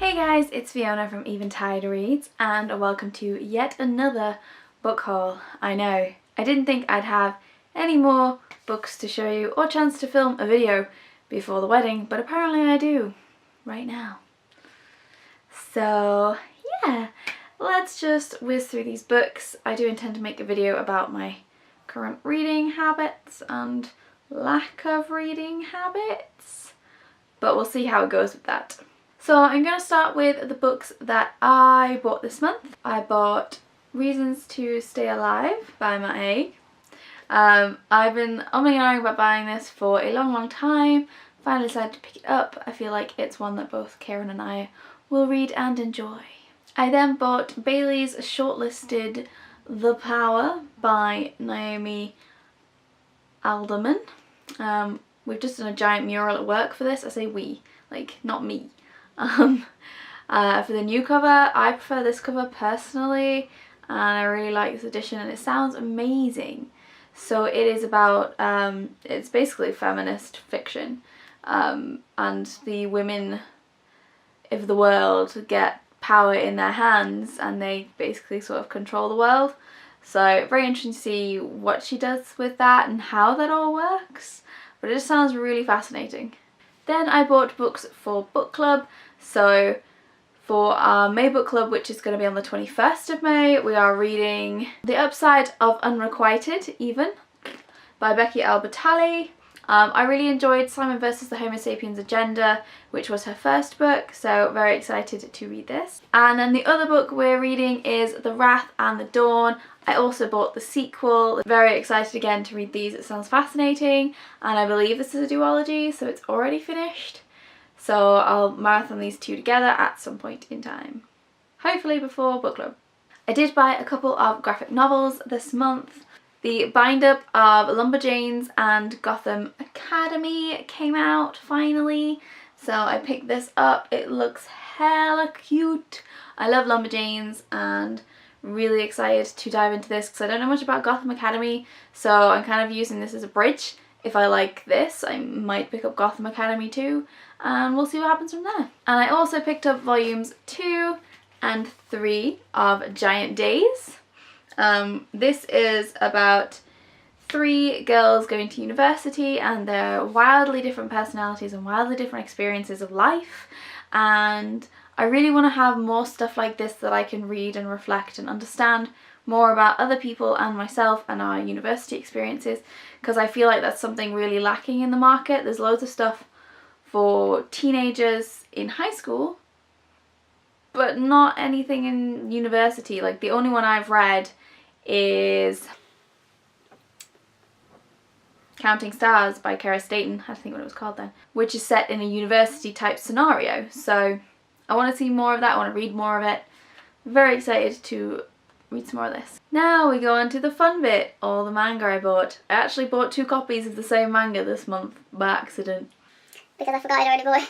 Hey guys, it's Fiona from Eventide Reads and welcome to yet another book haul. I know, I didn't think I'd have any more books to show you or chance to film a video before the wedding, but apparently I do, right now. So yeah, let's just whiz through these books. I do intend to make a video about my current reading habits and lack of reading habits, but we'll see how it goes with that. So I'm going to start with the books that I bought this month. I bought Reasons to Stay Alive by Ma Egg. I've been umming and ahhing about buying this for a long time. Finally decided to pick it up. I feel like it's one that both Karen and I will read and enjoy. I then bought Bailey's shortlisted The Power by Naomi Alderman. We've just done a giant mural at work for this. I say we, like not me. For the new cover, I prefer this cover personally, and I really like this edition and it sounds amazing. So it is about, it's basically feminist fiction, and the women of the world get power in their hands and they basically sort of control the world. So very interesting to see what she does with that and how that all works, but it just sounds really fascinating. Then I bought books for book club. So for our May book club, which is going to be on the 21st of May, we are reading The Upside of Unrequited Even by Becky Albertalli. I really enjoyed Simon vs. the Homo Sapiens Agenda, which was her first book, so very excited to read this. And then the other book we're reading is The Wrath and the Dawn. I also bought the sequel. Very excited again to read these. It sounds fascinating, and I believe this is a duology, so it's already finished. So I'll marathon these two together at some point in time, hopefully before book club. I did buy a couple of graphic novels this month. The bind-up of Lumberjanes and Gotham Academy came out finally, so I picked this up. It looks hella cute. I love Lumberjanes and really excited to dive into this because I don't know much about Gotham Academy, so I'm kind of using this as a bridge. If I like this, I might pick up Gotham Academy too, and we'll see what happens from there. And I also picked up volumes 2 and 3 of Giant Days. This is about 3 girls going to university and their wildly different personalities and wildly different experiences of life, and I really want to have more stuff like this that I can read and reflect and understand more about other people and myself and our university experiences, because I feel like that's something really lacking in the market. There's loads of stuff for teenagers in high school, but not anything in university. Like the only one I've read is Counting Stars by Kara Staton, I think what it was called then, which is set in a university type scenario. So I want to see more of that, I want to read more of it. Very excited to read some more of this. Now we go on to the fun bit, all the manga I bought. I actually bought 2 copies of the same manga this month by accident. Because I forgot I'd already bought.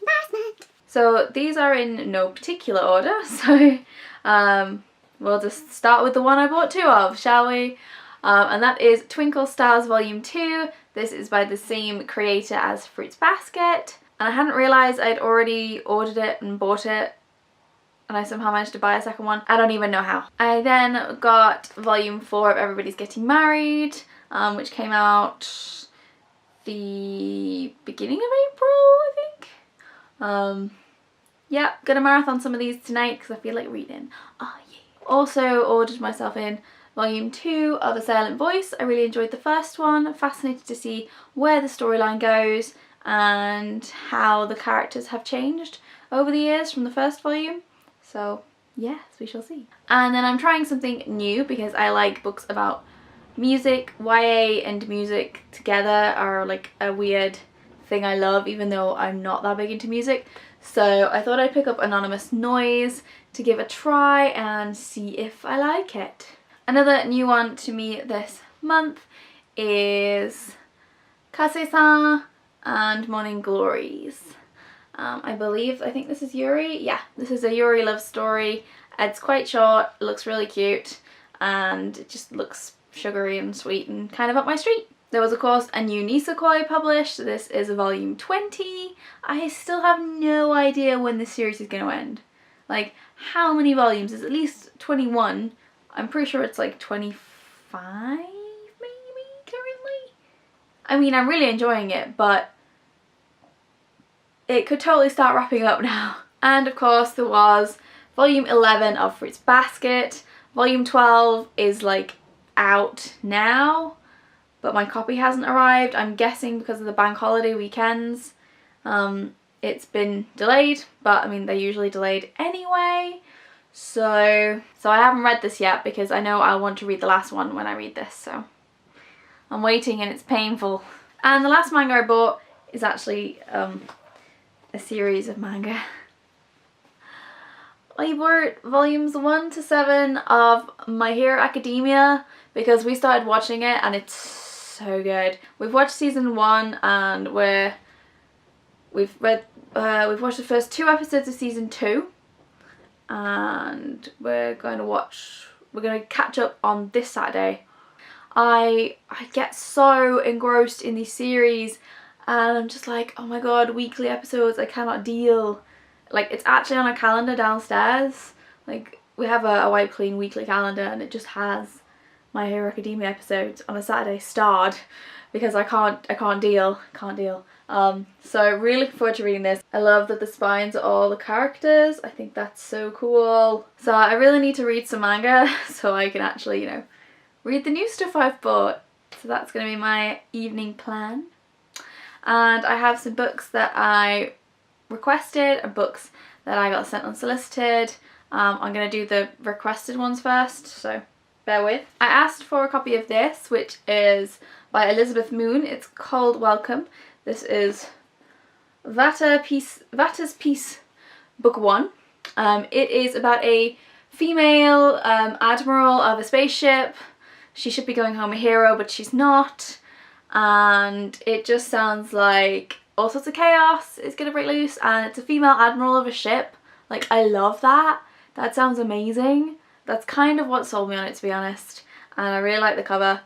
Embarrassment! So these are in no particular order, so we'll just start with the one I bought 2 of, shall we? And that is Twinkle Stars Volume 2. This is by the same creator as Fruits Basket. And I hadn't realised I'd already ordered it and bought it, and I somehow managed to buy a second one. I don't even know how. I then got Volume 4 of Everybody's Getting Married, which came out the beginning of April, I think. Yeah, gonna marathon some of these tonight because I feel like reading. Oh yeah. Also ordered myself in Volume 2 of A Silent Voice. I really enjoyed the first one. Fascinated to see where the storyline goes and how the characters have changed over the years from the first volume. So yes, we shall see. And then I'm trying something new because I like books about music. YA and music together are like a weird thing I love, even though I'm not that big into music. So I thought I'd pick up Anonymous Noise to give a try and see if I like it. Another new one to me this month is Kase-san and Morning Glories. I think this is Yuri. Yeah, this is a Yuri love story. It's quite short, it looks really cute, and it just looks sugary and sweet and kind of up my street. There was of course a new Nisekoi published. This is volume 20. I still have no idea when this series is going to end. Like, how many volumes? It's at least 21. I'm pretty sure it's like 25 maybe currently. I mean, I'm really enjoying it, but it could totally start wrapping up now. And of course there was volume 11 of Fruits Basket. Volume 12 is like out now, but my copy hasn't arrived. I'm guessing because of the bank holiday weekends. It's been delayed, but I mean they're usually delayed anyway. So I haven't read this yet because I know I'll want to read the last one when I read this, so I'm waiting and it's painful. And the last manga I bought is actually a series of manga. I bought volumes 1 to 7 of My Hero Academia because we started watching it and it's so good. We've watched season 1 and we've watched the first 2 episodes of season 2, and we're going to catch up on this Saturday. I get so engrossed in these series and I'm just like, oh my god, weekly episodes, I cannot deal. Like, it's actually on a calendar downstairs. Like, we have a White Clean weekly calendar and it just has My Hero Academia episodes on a Saturday starred because I can't deal. So really looking forward to reading this. I love that the spines are all the characters. I think that's so cool. So I really need to read some manga so I can actually, you know, read the new stuff I've bought. So that's going to be my evening plan. And I have some books that I requested and books that I got sent unsolicited. I'm going to do the requested ones first, so bear with. I asked for a copy of this, which is by Elizabeth Moon. It's called Welcome. This is Vata's Peace Book 1. It is about a female admiral of a spaceship. She should be going home a hero, but she's not. And it just sounds like all sorts of chaos is going to break loose, and it's a female admiral of a ship. Like, I love that. That sounds amazing. That's kind of what sold me on it, to be honest. And I really like the cover.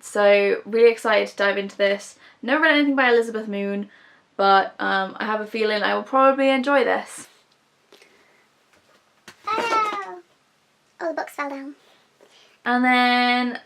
So really excited to dive into this. Never read anything by Elizabeth Moon, but I have a feeling I will probably enjoy this. Oh, all the books fell down. And then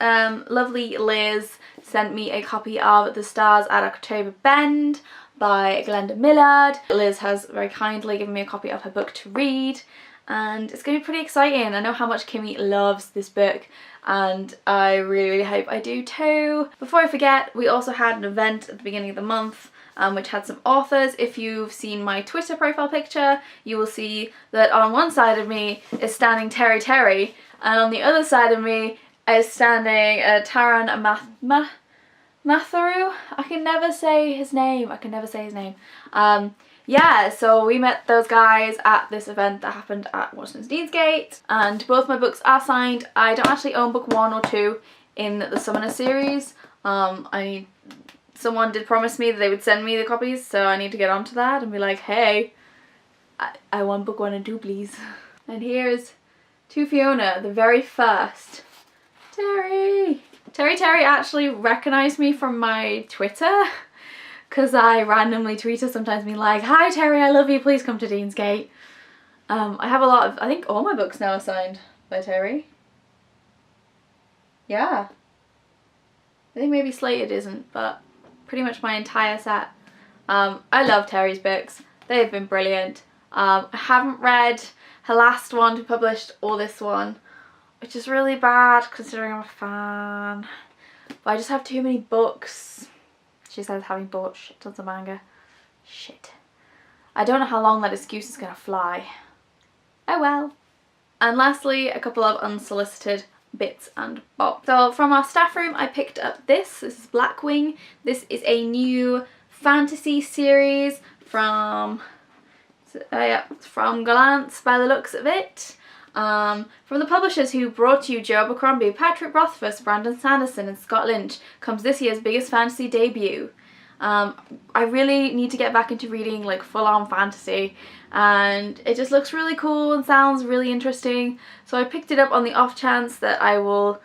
lovely Liz sent me a copy of The Stars at October Bend by Glenda Millard. Liz has very kindly given me a copy of her book to read, and it's going to be pretty exciting. I know how much Kimmy loves this book and I really hope I do too. Before I forget, we also had an event at the beginning of the month which had some authors. If you've seen my Twitter profile picture, you will see that on one side of me is standing Terry Terry, and on the other side of me is standing Taran Matharu. I can never say his name. Yeah, so we met those guys at this event that happened at Waterstones Deansgate, and both my books are signed. I don't actually own book 1 or 2 in the Summoner series. Someone did promise me that they would send me the copies, so I need to get onto that and be like, hey, I want book 1 and 2 please. And here's to Fiona, the very first. Terry actually recognised me from my Twitter, because I randomly tweet her sometimes being like, hi Terry, I love you, please come to Deansgate. I have a lot of, I think all my books now are signed by Terry. Yeah. I think maybe Slated isn't, but pretty much my entire set. I love Terry's books. They have been brilliant. I haven't read her last one, who published, or this one, which is really bad considering I'm a fan. But I just have too many books. She says having bought shit tons of manga. Shit. I don't know how long that excuse is gonna fly. Oh well. And lastly, a couple of unsolicited bits and bobs. So from our staff room I picked up this. This is Blackwing. This is a new fantasy series from Glance by the looks of it. From the publishers who brought you Joe Abercrombie, Patrick Rothfuss, Brandon Sanderson and Scott Lynch comes this year's biggest fantasy debut. I really need to get back into reading like full-on fantasy, and it just looks really cool and sounds really interesting, so I picked it up on the off chance that I will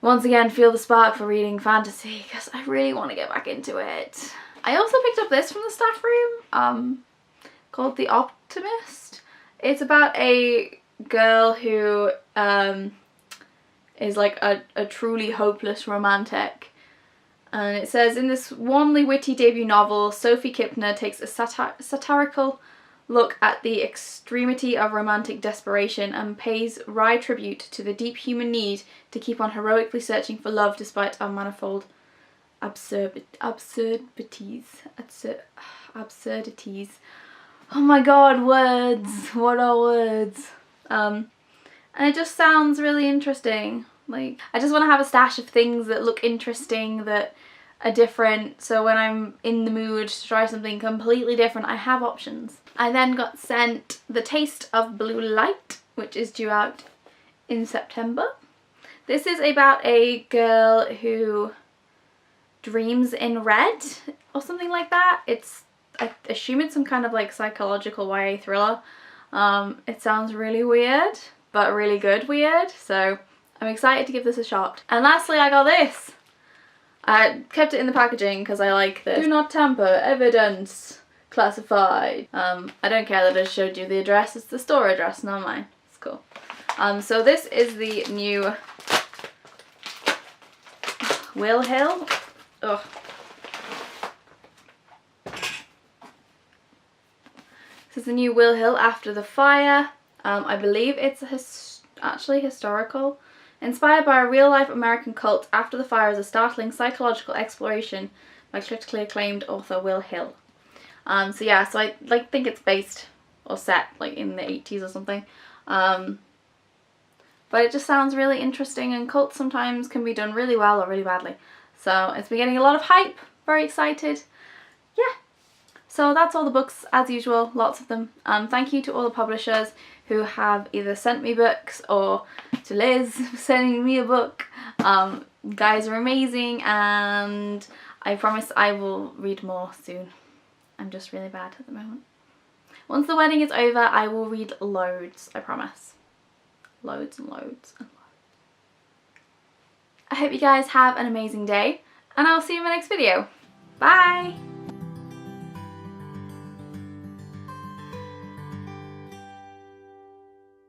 once again feel the spark for reading fantasy because I really want to get back into it. I also picked up this from the staff room called The Optimist. It's about a girl who is like a truly hopeless romantic. And it says, in this warmly witty debut novel, Sophie Kipner takes a satirical look at the extremity of romantic desperation and pays wry tribute to the deep human need to keep on heroically searching for love despite our manifold absurdities. Oh my god, words! What are words? And it just sounds really interesting. Like, I just want to have a stash of things that look interesting, that are different, so when I'm in the mood to try something completely different, I have options. I then got sent The Taste of Blue Light, which is due out in September. This is about a girl who dreams in red or something like that. I assume it's some kind of like psychological YA thriller. It sounds really weird, but really good weird, so I'm excited to give this a shot. And lastly, I got this. I kept it in the packaging because I like this. Do not tamper, evidence, classified. I don't care that I showed you the address, it's the store address, not mine. It's cool. So this is the new Will Hill. Ugh. This is the new Will Hill After the Fire. I believe it's actually historical. Inspired by a real-life American cult, After the Fire is a startling psychological exploration by critically acclaimed author Will Hill. So yeah, so I think it's based or set like in the 80s or something. But it just sounds really interesting, and cults sometimes can be done really well or really badly. So it's been getting a lot of hype, very excited. Yeah. So that's all the books as usual, lots of them. Thank you to all the publishers who have either sent me books or to Liz for sending me a book. Guys are amazing, and I promise I will read more soon. I'm just really bad at the moment. Once the wedding is over, I will read loads, I promise. Loads and loads and loads. I hope you guys have an amazing day, and I'll see you in my next video. Bye!